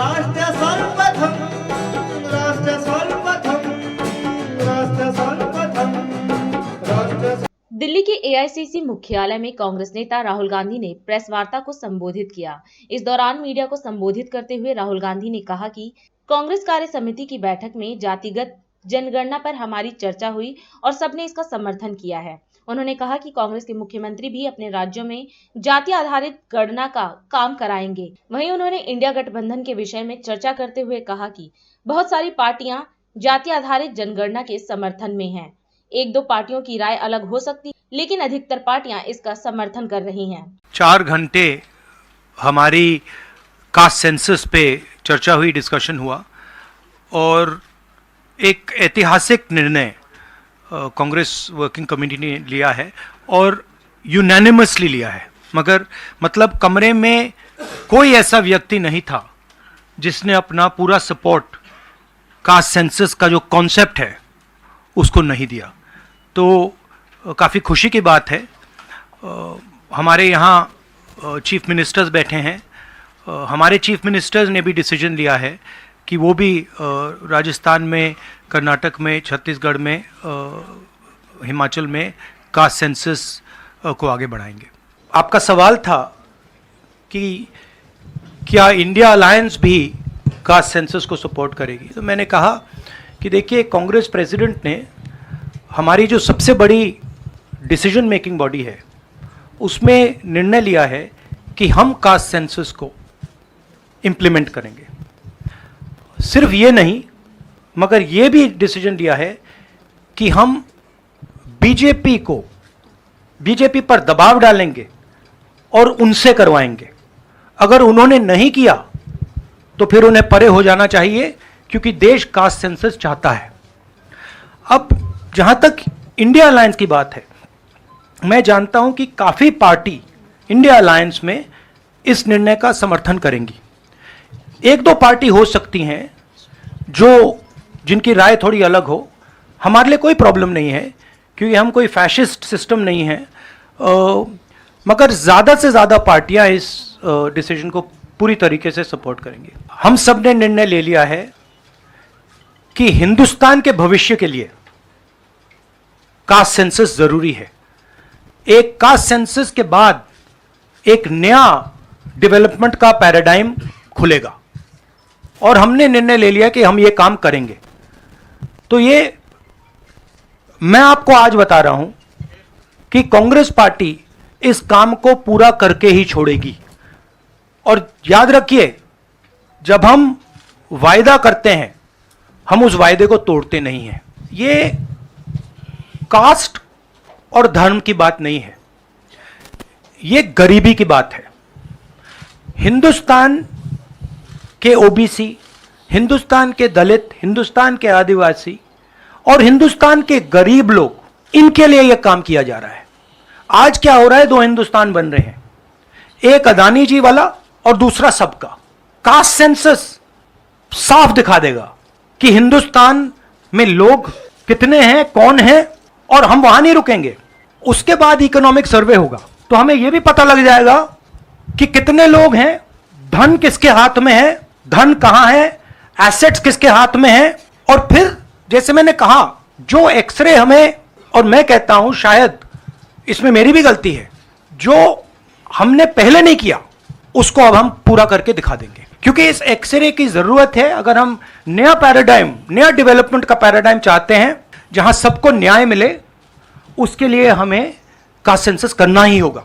राष्ट्र सर्वप्रथम, राष्ट्र सर्वप्रथम, राष्ट्र सर्वप्रथम, राष्ट्र। दिल्ली के एआईसीसी मुख्यालय में कांग्रेस नेता राहुल गांधी ने प्रेस वार्ता को संबोधित किया। इस दौरान मीडिया को संबोधित करते हुए राहुल गांधी ने कहा कि कांग्रेस कार्य समिति की बैठक में जातिगत जनगणना पर हमारी चर्चा हुई और सबने इसका समर्थन किया है। उन्होंने कहा कि कांग्रेस के मुख्यमंत्री भी अपने राज्यों में जाति आधारित गणना का काम कराएंगे। वहीं उन्होंने इंडिया गठबंधन के विषय में चर्चा करते हुए कहा कि बहुत सारी पार्टियां जाति आधारित जनगणना के समर्थन में हैं। एक दो पार्टियों की राय अलग हो सकती, लेकिन अधिकतर पार्टियां इसका समर्थन कर रही हैं। 4 घंटे हमारी कास्ट सेंसस पे चर्चा हुई, डिस्कशन हुआ और एक ऐतिहासिक निर्णय कांग्रेस वर्किंग कमेटी ने लिया है और यूनानिमसली लिया है। मगर मतलब कमरे में कोई ऐसा व्यक्ति नहीं था जिसने अपना पूरा सपोर्ट कास्ट सेंसस का जो कॉन्सेप्ट है उसको नहीं दिया। तो काफ़ी खुशी की बात है। हमारे यहाँ चीफ मिनिस्टर्स बैठे हैं। हमारे चीफ मिनिस्टर्स ने भी डिसीजन लिया है कि वो भी राजस्थान में, कर्नाटक में, छत्तीसगढ़ में, हिमाचल में कास्ट सेंसस को आगे बढ़ाएंगे। आपका सवाल था कि क्या इंडिया अलायंस भी कास्ट सेंसस को सपोर्ट करेगी, तो मैंने कहा कि देखिए, कांग्रेस प्रेसिडेंट ने हमारी जो सबसे बड़ी डिसीजन मेकिंग बॉडी है उसमें निर्णय लिया है कि हम कास्ट सेंसस को इम्प्लीमेंट करेंगे। सिर्फ ये नहीं, मगर ये भी डिसीजन लिया है कि हम बीजेपी पर दबाव डालेंगे और उनसे करवाएंगे। अगर उन्होंने नहीं किया तो फिर उन्हें परे हो जाना चाहिए, क्योंकि देश कास्ट सेंसस चाहता है। अब जहां तक इंडिया अलायंस की बात है, मैं जानता हूं कि काफी पार्टी इंडिया अलायंस में इस निर्णय का समर्थन करेंगी। एक दो पार्टी हो सकती हैं जिनकी राय थोड़ी अलग हो। हमारे लिए कोई प्रॉब्लम नहीं है, क्योंकि हम कोई फैशिस्ट सिस्टम नहीं है। मगर ज़्यादा से ज़्यादा पार्टियां इस डिसीजन को पूरी तरीके से सपोर्ट करेंगी। हम सब ने निर्णय ले लिया है कि हिंदुस्तान के भविष्य के लिए कास्ट सेंसस ज़रूरी है। एक कास्ट सेंसस के बाद एक नया डेवलपमेंट का पैराडाइम खुलेगा और हमने निर्णय ले लिया कि हम ये काम करेंगे। तो ये मैं आपको आज बता रहा हूं कि कांग्रेस पार्टी इस काम को पूरा करके ही छोड़ेगी। और याद रखिए, जब हम वायदा करते हैं हम उस वायदे को तोड़ते नहीं हैं। ये कास्ट और धर्म की बात नहीं है, ये गरीबी की बात है। हिंदुस्तान के ओबीसी, हिंदुस्तान के दलित, हिंदुस्तान के आदिवासी और हिंदुस्तान के गरीब लोग, इनके लिए यह काम किया जा रहा है। आज क्या हो रहा है, 2 हिंदुस्तान बन रहे हैं, एक अदानी जी वाला और दूसरा सबका। कास्ट सेंसस साफ दिखा देगा कि हिंदुस्तान में लोग कितने हैं, कौन है, और हम वहां नहीं रुकेंगे। उसके बाद इकोनॉमिक सर्वे होगा तो हमें यह भी पता लग जाएगा कि कितने लोग हैं, धन किसके हाथ में है, धन कहां है, एसेट्स किसके हाथ में है। और फिर जैसे मैंने कहा, जो एक्सरे हमें, और मैं कहता हूं शायद इसमें मेरी भी गलती है, जो हमने पहले नहीं किया उसको अब हम पूरा करके दिखा देंगे, क्योंकि इस एक्सरे की जरूरत है। अगर हम नया पैराडाइम, नया डेवलपमेंट का पैराडाइम चाहते हैं जहां सबको न्याय मिले, उसके लिए हमें कास्ट सेंसस करना ही होगा।